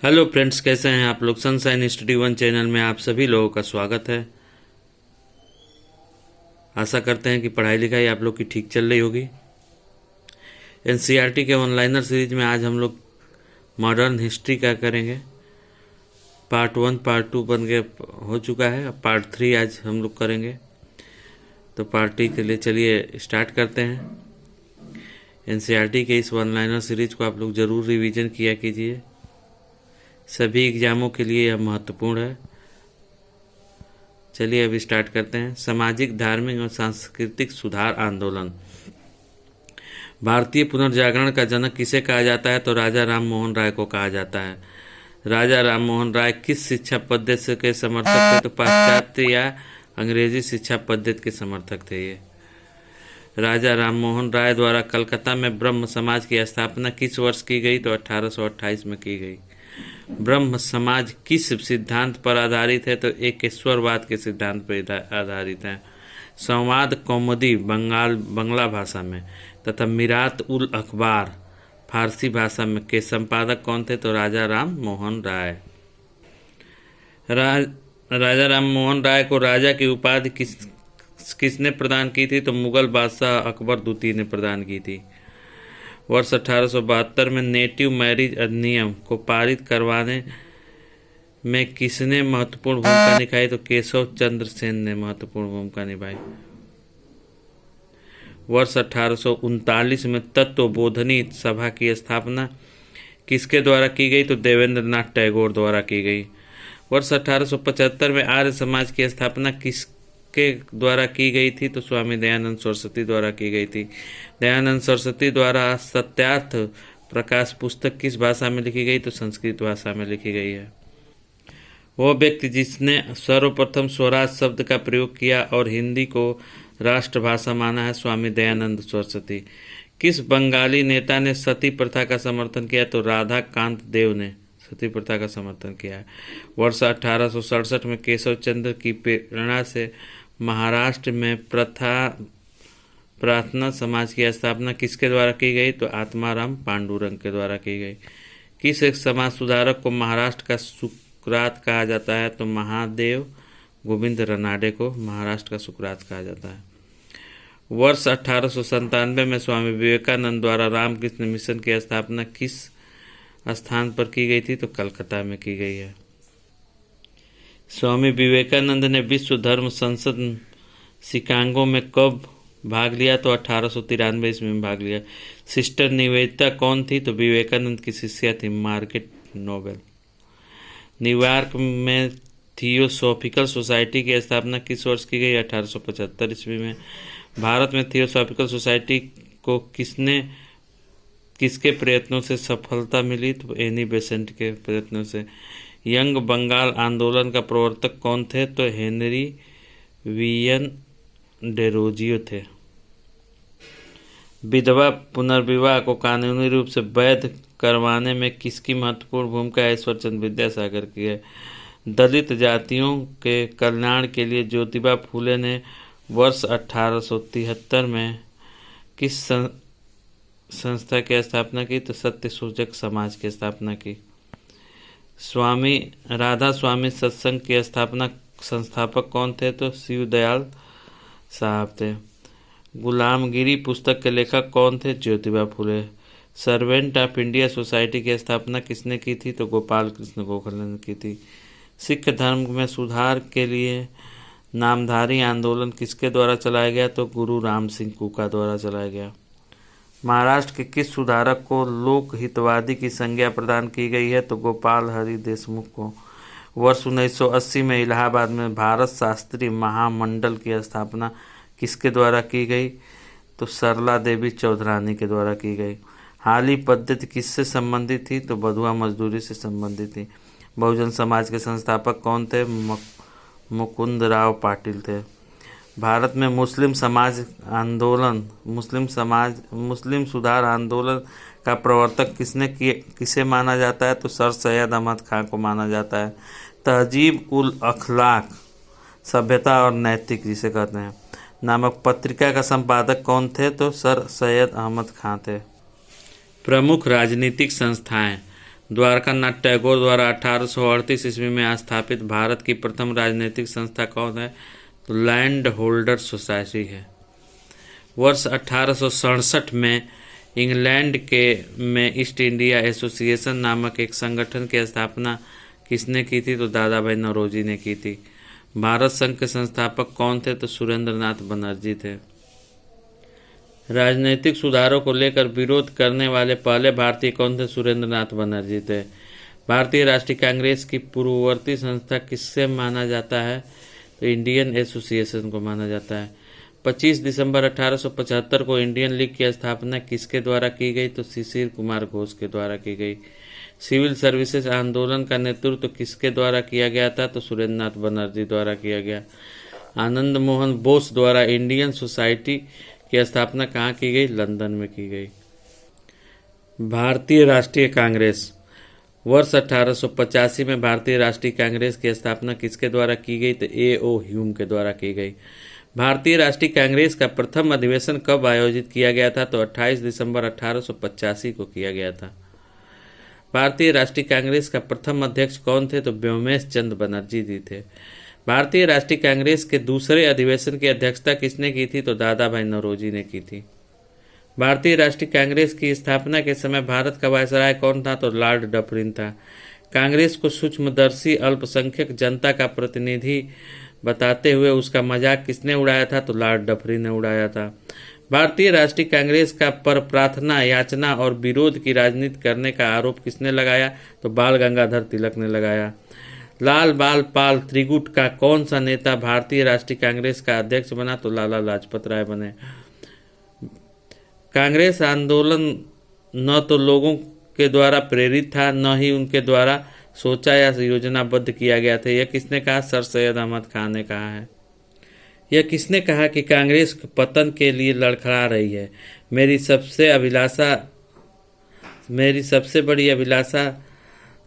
Hello friends, कैसे हैं आप लोग। सनशाइन स्टडी वन चैनल में आप सभी लोगों का स्वागत है। आशा करते हैं कि पढ़ाई लिखाई आप लोग की ठीक चल रही होगी। एनसीईआरटी के ऑनलाइनर सीरीज में आज हम लोग मॉडर्न हिस्ट्री का करेंगे। पार्ट 1 पार्ट 2 बन के हो चुका है, अब पार्ट 3 आज हम लोग करेंगे। तो पार्टी के लिए चलिए स्टार्ट करते हैं। एनसीईआरटी के इस ऑनलाइनर सीरीज को आप लोग ज़रूर रिवीजन किया कीजिए, सभी एग्जामों के लिए यह महत्वपूर्ण है। चलिए अभी स्टार्ट करते हैं। सामाजिक, धार्मिक और सांस्कृतिक सुधार आंदोलन। भारतीय पुनर्जागरण का जनक किसे कहा जाता है? तो राजा राम मोहन राय को कहा जाता है। राजा राम मोहन राय किस शिक्षा पद्धति के समर्थक थे? तो पाश्चात्य या अंग्रेजी शिक्षा पद्धति के समर्थक थे ये। राजा राम मोहन राय द्वारा कलकत्ता में ब्रह्म समाज की स्थापना किस वर्ष की गई? तो 1828 में की गई। ब्रह्म समाज किस सिद्धांत पर आधारित है? तो एकेश्वरवाद के सिद्धांत पर आधारित है। संवाद कौमुदी बंगला भाषा में तथा मिरात उल अखबार फारसी भाषा में के संपादक कौन थे? तो राजा राम मोहन राय। राजा राम मोहन राय को राजा की उपाधि किसने प्रदान की थी? तो मुगल बादशाह अकबर द्वितीय ने प्रदान की थी। वर्ष 1872 में नेटिव मैरिज अधिनियम को पारित करवाने में किसने महत्वपूर्ण भूमिका निभाई? तो केशव चंद्र सेन ने महत्वपूर्ण भूमिका निभाई। वर्ष 1839 में तत्वबोधनी सभा की स्थापना किसके द्वारा की गई? तो देवेंद्रनाथ टैगोर द्वारा की गई। वर्ष 1875 में आर्य समाज की स्थापना किसके द्वारा की गई थी? तो स्वामी दयानंद सरस्वती द्वारा की गई थी। दयानंद सरस्वती द्वारा सत्यार्थ प्रकाश पुस्तक किस भाषा में लिखी गई? तो संस्कृत भाषा में लिखी गई है। वह व्यक्ति जिसने सर्वप्रथम स्वराज शब्द का प्रयोग किया और हिंदी को राष्ट्रभाषा माना है, स्वामी दयानंद सरस्वती। किस बंगाली नेता ने सती प्रथा का समर्थन किया? तो राधा कांत देव ने सती प्रथा का समर्थन किया है। वर्ष 1867 में केशव चंद्र की प्रेरणा से महाराष्ट्र में प्रार्थना समाज की स्थापना किसके द्वारा की गई? तो आत्माराम पांडुरंग के द्वारा की गई। किस एक समाज सुधारक को महाराष्ट्र का सुकरात कहा जाता है? तो महादेव गोविंद रनाडे को महाराष्ट्र का सुकरात कहा जाता है। वर्ष 1897 में स्वामी विवेकानंद द्वारा रामकृष्ण मिशन की स्थापना किस स्थान पर की गई थी? तो कलकत्ता में की गई है। स्वामी विवेकानंद ने विश्व धर्म संसद शिकागो में कब भाग लिया? तो 1893 ईस्वी में भाग लिया। सिस्टर निवेदिता कौन थी? तो विवेकानंद की शिष्या थी मार्गारेट नोबल। न्यूयॉर्क में थियोसॉफिकल सोसाइटी की स्थापना किस वर्ष की गई? 1875 ईस्वी में। भारत में थियोसॉफिकल सोसाइटी को किसके प्रयत्नों से सफलता मिली? तो एनी बेसेंट के प्रयत्नों से। यंग बंगाल आंदोलन का प्रवर्तक कौन थे? तो हेनरी वियन डेरोजियो थे। विधवा पुनर्विवाह को कानूनी रूप से वैध करवाने में किसकी महत्वपूर्ण भूमिका ईश्वरचंद्र विद्यासागर की है? दलित जातियों के कल्याण के लिए ज्योतिबा फूले ने वर्ष 1873 में किस संस्था की स्थापना की? तो सत्य सूचक समाज की स्थापना की। स्वामी राधा स्वामी सत्संग की संस्थापक कौन थे? तो शिवदयाल साहब थे। गुलामगिरी पुस्तक के लेखक कौन थे? Jyotiba Phule. Servant of India society की स्थापना किसने की थी? तो गोपाल कृष्ण गोखले ने की थी। सिख धर्म में सुधार के लिए नामधारी आंदोलन किसके द्वारा चलाया गया? तो गुरु राम सिंह कूका द्वारा चलाया गया। महाराष्ट्र के किस सुधारक को लोक हितवादी की संज्ञा प्रदान की गई है? तो गोपाल हरि देशमुख को। वर्ष 1980 में इलाहाबाद में भारत शास्त्री महामंडल की स्थापना किसके द्वारा की गई? तो सरला देवी चौधरानी के द्वारा की गई। हाली पद्धति किससे संबंधित थी? तो बधुआ मजदूरी से संबंधित थी। बहुजन समाज के संस्थापक कौन थे? मुकुंदराव पाटिल थे। भारत में मुस्लिम सुधार आंदोलन का प्रवर्तक किसे माना जाता है? तो सर सैयद अहमद खान को माना जाता है। तहजीब उल अखलाक सभ्यता और नैतिक जिसे कहते हैं नामक पत्रिका का संपादक कौन थे? तो सर सैयद अहमद खान थे। प्रमुख राजनीतिक संस्थाएं। द्वारकानाथ टैगोर द्वारा 1838 ईस्वी में स्थापित भारत की प्रथम राजनीतिक संस्था कौन है? तो लैंड होल्डर सोसाइटी है। वर्ष 1867 में इंग्लैंड में ईस्ट इंडिया एसोसिएशन नामक एक संगठन की स्थापना किसने की थी? तो दादा भाई नौरोजी ने की थी। भारत संघ के संस्थापक कौन थे? तो सुरेंद्रनाथ बनर्जी थे। राजनीतिक सुधारों को लेकर विरोध करने वाले पहले भारतीय कौन थे? सुरेंद्रनाथ बनर्जी थे। भारतीय राष्ट्रीय कांग्रेस की पूर्ववर्ती संस्था किससे माना जाता है? तो इंडियन एसोसिएशन को माना जाता है। 25 दिसंबर 1875 को इंडियन लीग की स्थापना किसके द्वारा की गई? तो शिशिर कुमार घोष के द्वारा की गई। सिविल सर्विसेज आंदोलन का नेतृत्व किसके द्वारा किया गया था? तो सुरेंद्रनाथ बनर्जी द्वारा किया गया। आनंद मोहन बोस द्वारा इंडियन सोसाइटी की स्थापना कहाँ की गई? लंदन में की गई। भारतीय राष्ट्रीय कांग्रेस वर्ष 1885 में भारतीय राष्ट्रीय कांग्रेस की स्थापना किसके द्वारा की गई? तो A.O. ह्यूम के द्वारा की गई। भारतीय राष्ट्रीय कांग्रेस का प्रथम अधिवेशन कब आयोजित किया गया था? तो 28 दिसंबर 1885 को किया गया था। भारतीय राष्ट्रीय कांग्रेस का प्रथम अध्यक्ष कौन थे? तो व्योमेश चंद्र बनर्जी जी थे। भारतीय राष्ट्रीय कांग्रेस के दूसरे अधिवेशन की अध्यक्षता किसने की थी? तो दादा भाई नौरोजी ने की थी। भारतीय राष्ट्रीय कांग्रेस की स्थापना के समय भारत का वायसराय कौन था? तो लॉर्ड डफरिन था। कांग्रेस को सूक्ष्मदर्शी अल्पसंख्यक जनता का प्रतिनिधि बताते हुए उसका मजाक किसने उड़ाया था? तो लॉर्ड डफरिन ने उड़ाया था। भारतीय राष्ट्रीय कांग्रेस का पर प्रार्थना, याचना और विरोध की राजनीति करने का आरोप किसने लगाया? तो बाल गंगाधर तिलक ने लगाया। लाल बाल पाल त्रिगुट का कौन सा नेता भारतीय राष्ट्रीय कांग्रेस का अध्यक्ष बना? तो लाला लाजपत राय बने। कांग्रेस आंदोलन न तो लोगों के द्वारा प्रेरित था, न ही उनके द्वारा सोचा या योजनाबद्ध किया गया था। यह किसने कहा? सर सैयद अहमद खान ने कहा है। यह किसने कहा कि कांग्रेस पतन के लिए लड़खड़ा रही है? मेरी सबसे बड़ी अभिलाषा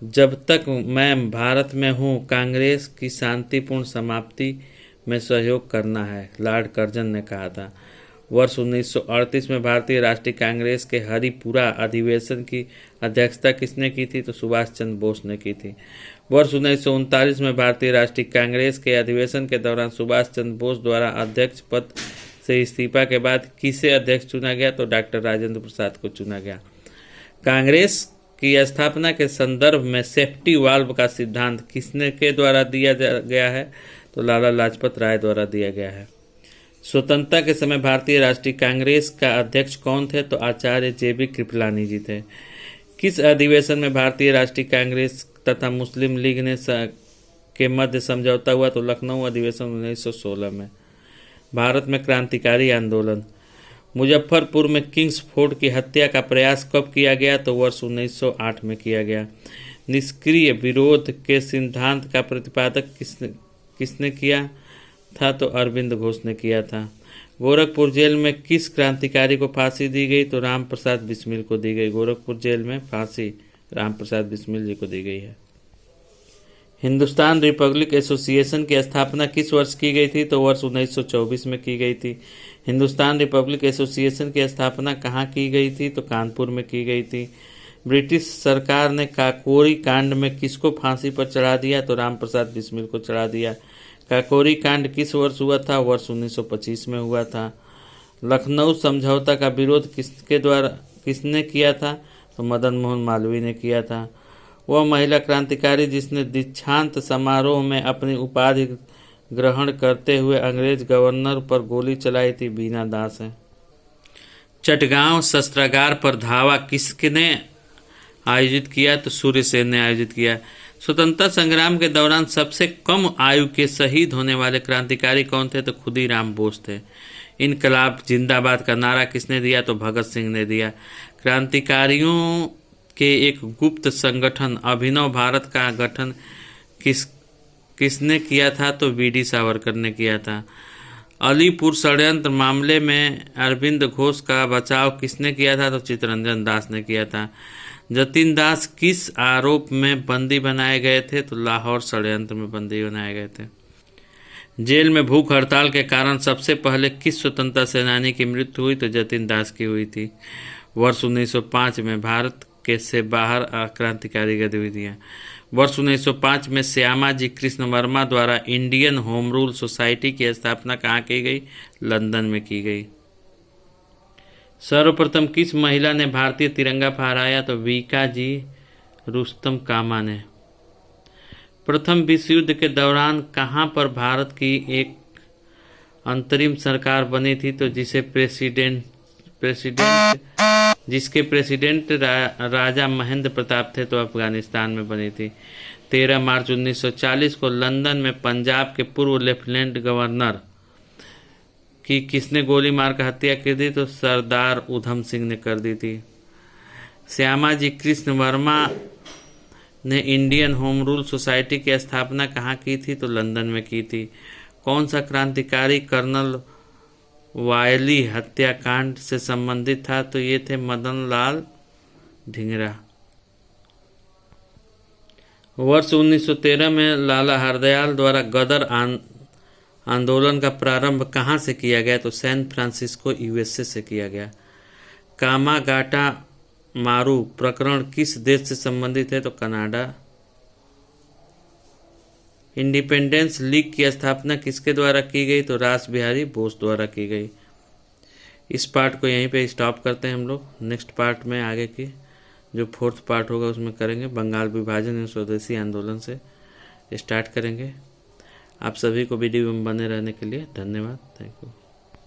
जब तक मैं भारत में हूँ कांग्रेस की शांतिपूर्ण समाप्ति में सहयोग करना है, लॉर्ड कर्जन ने कहा था। वर्ष 1938 में भारतीय राष्ट्रीय कांग्रेस के हरिपुरा अधिवेशन की अध्यक्षता किसने की थी? तो सुभाष चंद्र बोस ने की थी। वर्ष 1939 में भारतीय राष्ट्रीय कांग्रेस के अधिवेशन के दौरान सुभाष चंद्र बोस द्वारा अध्यक्ष पद से इस्तीफा के बाद किसे अध्यक्ष चुना गया? तो डॉक्टर राजेंद्र प्रसाद को चुना गया। कांग्रेस की स्थापना के संदर्भ में सेफ्टी वाल्व का सिद्धांत किसने के द्वारा दिया गया है? तो लाला लाजपत राय द्वारा दिया गया है। स्वतंत्रता के समय भारतीय राष्ट्रीय कांग्रेस का अध्यक्ष कौन थे? तो आचार्य JB कृपलानी जी थे। किस अधिवेशन में भारतीय राष्ट्रीय कांग्रेस तथा मुस्लिम लीग के मध्य समझौता हुआ? तो लखनऊ अधिवेशन 1916 में। भारत में क्रांतिकारी आंदोलन मुजफ्फरपुर में किंग्स फोर्ड की हत्या का प्रयास कब किया गया? तो वर्ष 1908 में किया गया। निष्क्रिय विरोध के सिद्धांत का प्रतिपादक किसने किया था? तो अरविंद घोष ने किया था। गोरखपुर जेल में किस क्रांतिकारी को फांसी दी गई? तो राम प्रसाद बिस्मिल को दी गई। गोरखपुर जेल में फांसी राम प्रसाद बिस्मिल जी को दी गई है। हिंदुस्तान रिपब्लिक एसोसिएशन की स्थापना किस वर्ष की गई थी? तो वर्ष 1924 में की गई थी। हिंदुस्तान रिपब्लिक एसोसिएशन की स्थापना कहाँ की गई थी? तो कानपुर में की गई थी। ब्रिटिश सरकार ने काकोरी कांड में किसको फांसी पर चढ़ा दिया? तो राम प्रसाद बिस्मिल को चढ़ा दिया। काकोरी कांड किस वर्ष हुआ था? वर्ष 1925 में हुआ था। लखनऊ समझौता का विरोध किसने किया था? तो मदन मोहन मालवीय ने किया था। वह महिला क्रांतिकारी जिसने दीक्षांत समारोह में अपनी उपाधि ग्रहण करते हुए अंग्रेज गवर्नर पर गोली चलाई थी, बीना दास है। चटगांव शस्त्रागार पर धावा किसने आयोजित किया? तो सूर्य सेन ने आयोजित किया। स्वतंत्रता संग्राम के दौरान सबसे कम आयु के शहीद होने वाले क्रांतिकारी कौन थे? तो खुदीराम बोस थे। इनकलाब जिंदाबाद का नारा किसने दिया? तो भगत सिंह ने दिया। क्रांतिकारियों के एक गुप्त संगठन अभिनव भारत का गठन किसने किया था? तो BD सावरकर ने किया था। अलीपुर षड्यंत्र मामले में अरविंद घोष का बचाव किसने किया था? तो चित्तरंजन दास ने किया था। जतिन दास किस आरोप में बंदी बनाए गए थे? तो लाहौर षड्यंत्र में बंदी बनाए गए थे। जेल में भूख हड़ताल के कारण सबसे पहले किस स्वतंत्रता सेनानी की मृत्यु हुई? तो जतिन दास की हुई थी। वर्ष 1905 में भारत के से बाहर क्रांतिकारी गतिविधियां। वर्ष 1905 में श्यामाजी कृष्ण वर्मा द्वारा इंडियन होम रूल सोसाइटी की स्थापना कहाँ की गई? लंदन में की गई। सर्वप्रथम किस महिला ने भारतीय तिरंगा फहराया? तो वीका जी रुस्तम कामा ने। प्रथम विश्व युद्ध के दौरान कहाँ पर भारत की एक अंतरिम सरकार बनी थी? तो जिसके प्रेसिडेंट राजा महेंद्र प्रताप थे, तो अफगानिस्तान में बनी थी। 13 मार्च 1940 को लंदन में पंजाब के पूर्व लेफ्टिनेंट गवर्नर की किसने गोली मारकर हत्या की थी? तो सरदार उधम सिंह ने कर दी थी। श्यामाजी कृष्ण वर्मा ने इंडियन होम रूल सोसाइटी की स्थापना कहाँ की थी? तो लंदन में की थी। कौन सा क्रांतिकारी कर्नल वायली हत्याकांड से संबंधित था? तो ये थे मदन लाल ढींगरा। वर्ष 1913 में लाला हरदयाल द्वारा गदर आंदोलन का प्रारंभ कहाँ से किया गया? तो सैन फ्रांसिस्को यूएसए से किया गया। कामागाटा मारू प्रकरण किस देश से संबंधित है? तो कनाडा। इंडिपेंडेंस लीग की स्थापना किसके द्वारा की गई? तो रास बिहारी बोस द्वारा की गई। इस पार्ट को यहीं पे स्टॉप करते हैं हम लोग। नेक्स्ट पार्ट में आगे की जो 4th पार्ट होगा उसमें करेंगे। बंगाल विभाजन एवं स्वदेशी आंदोलन से स्टार्ट करेंगे। आप सभी को वीडियो में बने रहने के लिए धन्यवाद। Thank you.